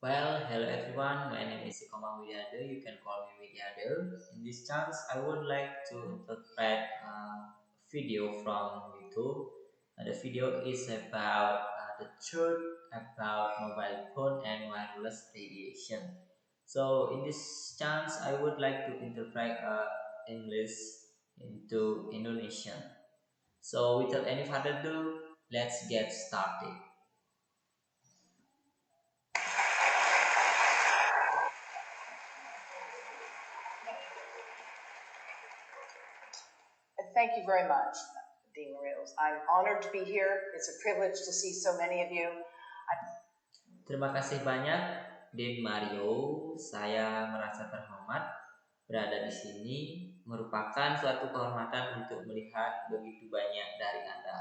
Well, hello everyone. My name is Widiada. You can call me Widiada. In this chance, I would like to interpret a video from YouTube. The video is about the truth about mobile phone and wireless radiation. So, in this chance, I would like to interpret English into Indonesian. So, without any further ado, let's get started. Thank you very much, Dean Mariels. I'm honored to be here. It's a privilege to see so many of you. Terima kasih banyak, Din Mario. Saya merasa terhormat berada di sini. Merupakan suatu kehormatan untuk melihat begitu banyak dari Anda.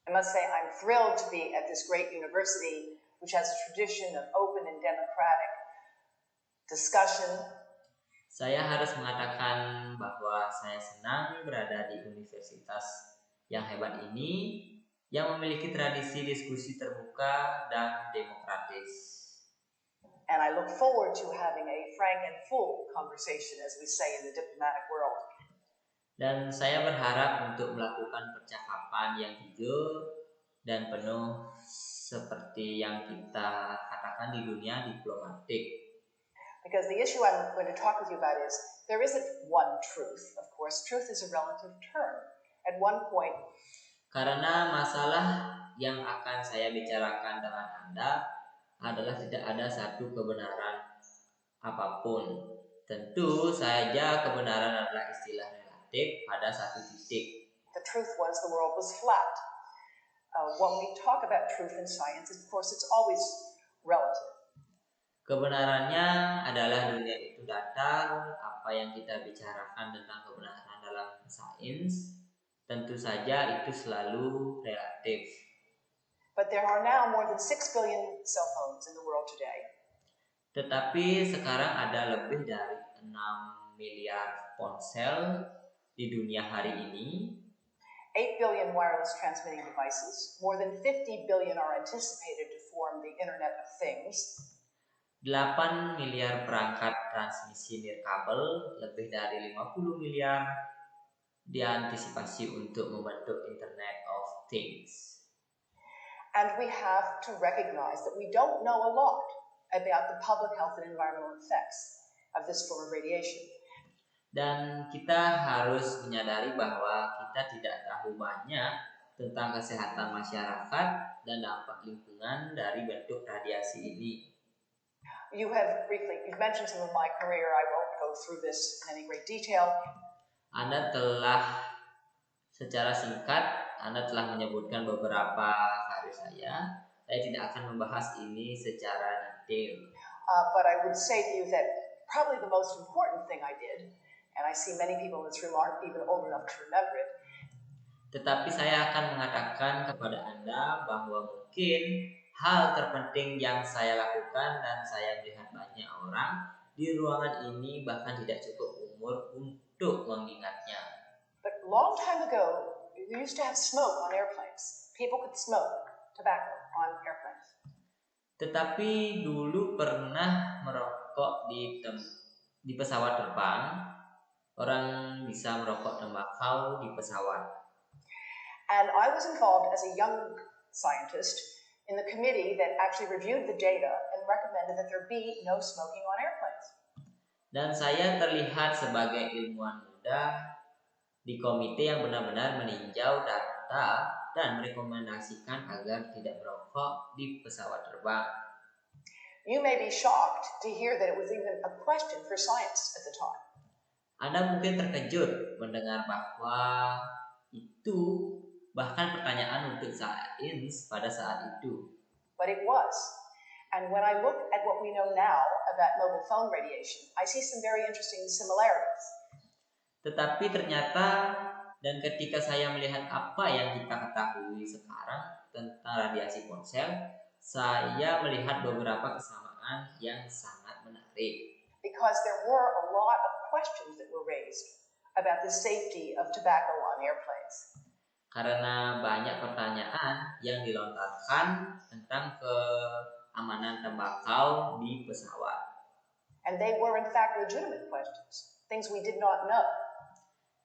I must say I'm thrilled to be at this great university, which has a tradition of open and democratic discussion. Saya harus mengatakan bahwa saya senang berada di universitas yang hebat ini, yang memiliki tradisi diskusi terbuka dan demokratis. And I look forward to having a frank and full conversation, as we say in the diplomatic world. Dan saya berharap untuk melakukan percakapan yang jujur dan penuh seperti yang kita katakan di dunia diplomatik. Because the issue I'm going to talk with you about is there isn't one truth. Of course, truth is a relative term. At one point, karena masalah yang akan saya bicarakan dengan Anda adalah tidak ada satu kebenaran apapun. Tentu saja kebenaran adalah istilah relatif pada satu titik. The truth was the world was flat. When we talk about truth in science, of course, it's always relative. Kebenarannya adalah dunia itu datar. Apa yang kita bicarakan tentang kebenaran dalam sains, tentu saja itu selalu relatif. But there are now more than 6 billion cell phones in the world today. Tetapi sekarang ada lebih dari 6 miliar ponsel di dunia hari ini. 8 billion wireless transmitting devices. More than 50 billion are anticipated to form the Internet of Things. 8 miliar perangkat transmisi nirkabel, lebih dari 50 miliar diantisipasi untuk membentuk Internet of Things. And we have to recognize that we don't know a lot about the public health and environmental effects of this form of radiation. Dan kita harus menyadari bahwa kita tidak tahu banyak tentang kesehatan masyarakat dan dampak lingkungan dari bentuk radiasi ini. You've mentioned some of my career. I won't go through this in any great detail. Anda telah secara singkat, Anda telah menyebutkan beberapa karir saya. Saya tidak akan membahas ini secara detail. But I would say to you that probably the most important thing I did, and I see many people in this room aren't even old enough to remember it. Tetapi saya akan mengatakan kepada Anda bahwa mungkin hal terpenting yang saya lakukan dan saya melihat banyak orang di ruangan ini bahkan tidak cukup umur untuk mengingatnya. But a long time ago, you used to have smoke on airplanes. People could smoke tobacco on airplanes. Tetapi dulu pernah merokok di pesawat terbang. Orang bisa merokok tembakau di pesawat. And I was involved as a young scientist in the committee that actually reviewed the data and recommended that there be no smoking on airplanes. Dan saya terlihat sebagai ilmuwan muda di komite yang benar-benar meninjau data dan merekomendasikan agar tidak merokok di pesawat terbang. You may be shocked to hear that it was even a question for science at the time. Anda mungkin terkejut mendengar bahwa itu bahkan pertanyaan untuk sains pada saat itu. But it was. And when I look at what we know now about mobile phone radiation, I see some very interesting similarities. Tetapi ternyata, dan ketika saya melihat apa yang kita ketahui sekarang tentang radiasi ponsel, saya melihat beberapa kesamaan yang sangat menarik. Because there were a lot of questions that were raised about the safety of tobacco on airplanes. Karena banyak pertanyaan yang dilontarkan tentang keamanan tembakau di pesawat. And they were in fact legitimate questions, things we did not know.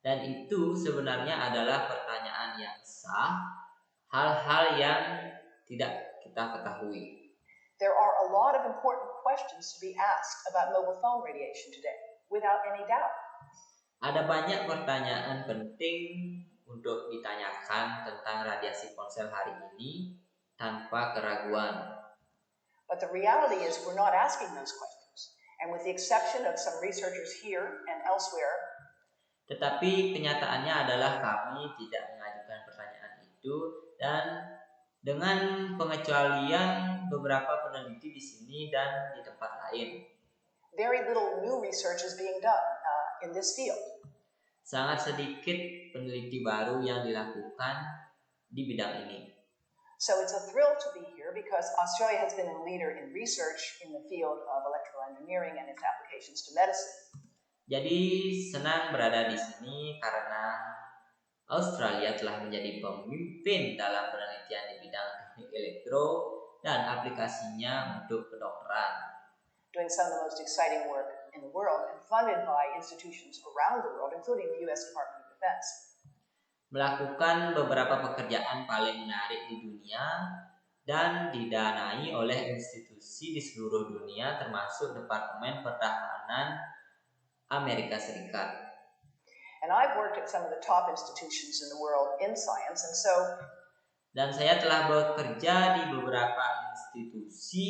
Dan itu sebenarnya adalah pertanyaan yang sah, hal-hal yang tidak kita ketahui. There are a lot of important questions to be asked about mobile phone radiation today, without any doubt. Ada banyak pertanyaan penting untuk ditanyakan tentang radiasi ponsel hari ini tanpa keraguan. But the reality is we're not asking those questions. And with the exception of some researchers here and elsewhere, tetapi kenyataannya adalah kami tidak mengajukan pertanyaan itu, dan dengan pengecualian beberapa peneliti di sini dan di tempat lain. Very little new research is being done in this field. Sangat sedikit peneliti baru yang dilakukan di bidang ini. So it's a thrill to be here because Australia has been a leader in research in the field of electrical engineering and its applications to medicine. Jadi senang berada di sini karena Australia telah menjadi pemimpin dalam penelitian di bidang teknik elektro dan aplikasinya untuk kedokteran. Doing some of the most exciting work in the world and funded by institutions around the world, including the US Department of Defense. Melakukan beberapa pekerjaan paling menarik di dunia dan didanai oleh institusi di seluruh dunia termasuk Departemen Pertahanan Amerika Serikat. And I've worked at some of the top institutions in the world in science, and so dan saya telah bekerja di beberapa institusi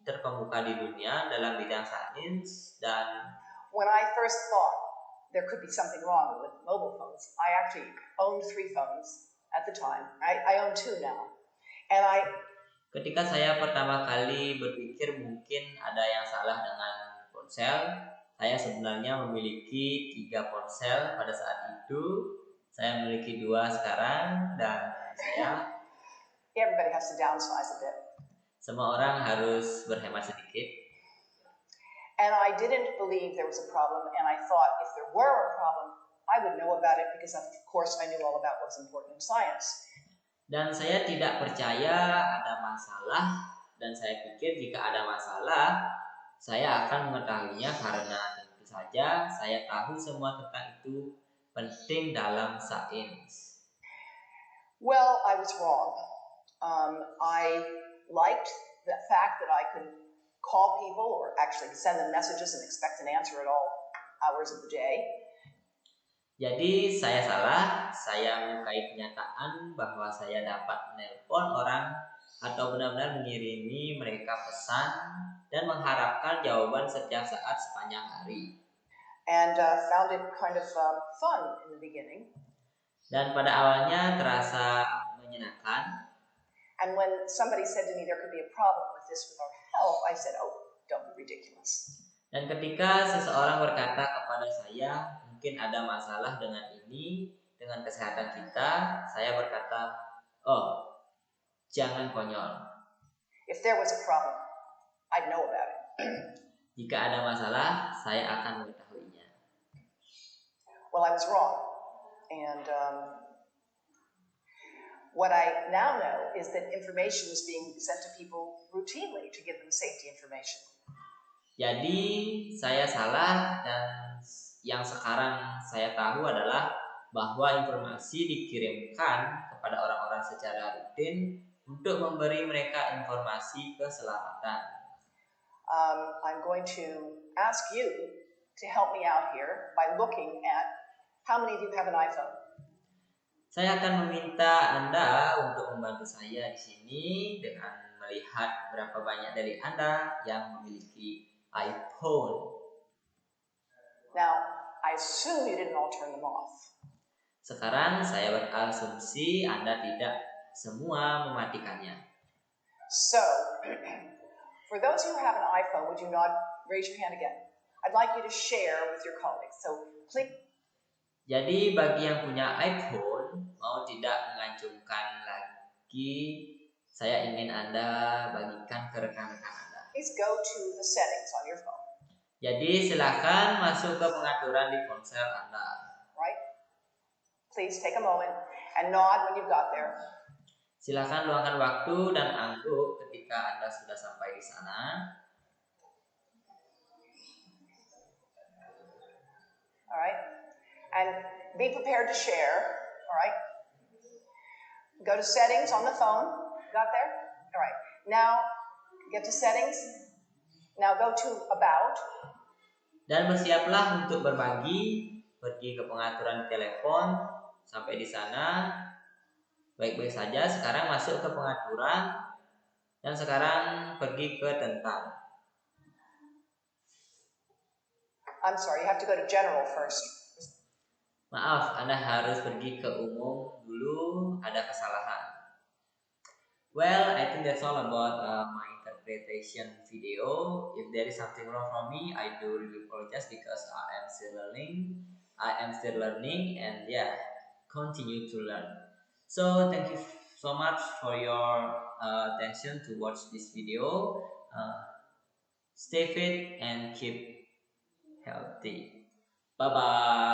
terkemuka di dunia dalam bidang sains, dan when I first thought there could be something wrong with mobile phones, I actually owned 3 phones at the time. I own 2 now. And ketika saya pertama kali berpikir mungkin ada yang salah dengan ponsel, saya sebenarnya memiliki 3 ponsel pada saat itu. Saya memiliki 2 sekarang, dan everybody has to downsize a bit. Semua orang harus berhemat sedikit. And I didn't believe there was a problem, and I thought if there were a problem, I would know about it because of course I knew all about what's important in science. Dan saya tidak percaya ada masalah, dan saya pikir jika ada masalah, saya akan mengetahuinya karena tentu saja saya tahu semua tentang itu penting dalam sains. Well, I was wrong. I liked the fact that I could call people or actually send them messages and expect an answer at all hours of the day. Jadi saya salah, saya menyukai kenyataan bahwa saya dapat menelpon orang atau benar-benar mengirimi mereka pesan dan mengharapkan jawaban setiap saat sepanjang hari. And found it kind of fun in the beginning. Dan pada awalnya terasa menyenangkan. And when somebody said to me there could be a problem with this with our health, I said, "Oh, don't be ridiculous." Dan ketika seseorang berkata kepada saya, mungkin ada masalah dengan ini, dengan kesehatan kita, saya berkata, oh, jangan konyol. If there was a problem, I'd know about it. Jika ada masalah, saya akan mengetahuinya. Well, I was wrong. And what I now know is that information is being sent to people routinely to give them safety information. Jadi saya salah, dan yang sekarang saya tahu adalah bahwa informasi dikirimkan kepada orang-orang secara rutin untuk memberi mereka informasi keselamatan. I'm going to ask you to help me out here by looking at how many of you have an iPhone. Saya akan meminta Anda untuk membantu saya di sini dengan melihat berapa banyak dari Anda yang memiliki iPhone. Now, I assume you didn't all turn them off. Sekarang saya berasumsi Anda tidak semua mematikannya. So, for those who have an iPhone, would you not raise your hand again? I'd like you to share with your colleagues. So, click. Jadi bagi yang punya iPhone, mau tidak mengacungkan lagi, saya ingin Anda bagikan ke rekan-rekan Anda. Please go to the settings on your phone. Jadi silakan masuk ke pengaturan di ponsel Anda. Right? Please take a moment and nod when you've got there. Silakan luangkan waktu dan angguk ketika Anda sudah sampai di sana. All right. And be prepared to share. All right. Go to settings on the phone. Got there? All right. Now, get to settings. Now go to about. Dan bersiaplah untuk berbagi, pergi ke pengaturan telepon, sampai di sana baik-baik saja. Sekarang masuk ke pengaturan dan sekarang pergi ke tentang. I'm sorry, you have to go to general first. Maaf, Anda harus pergi ke umum dulu, ada kesalahan. Well, I think that's all about my interpretation video. If there is something wrong from me, I do really apologize because I am still learning. And yeah, continue to learn. So thank you so much for your attention to watch this video. Stay fit and keep healthy. Bye bye.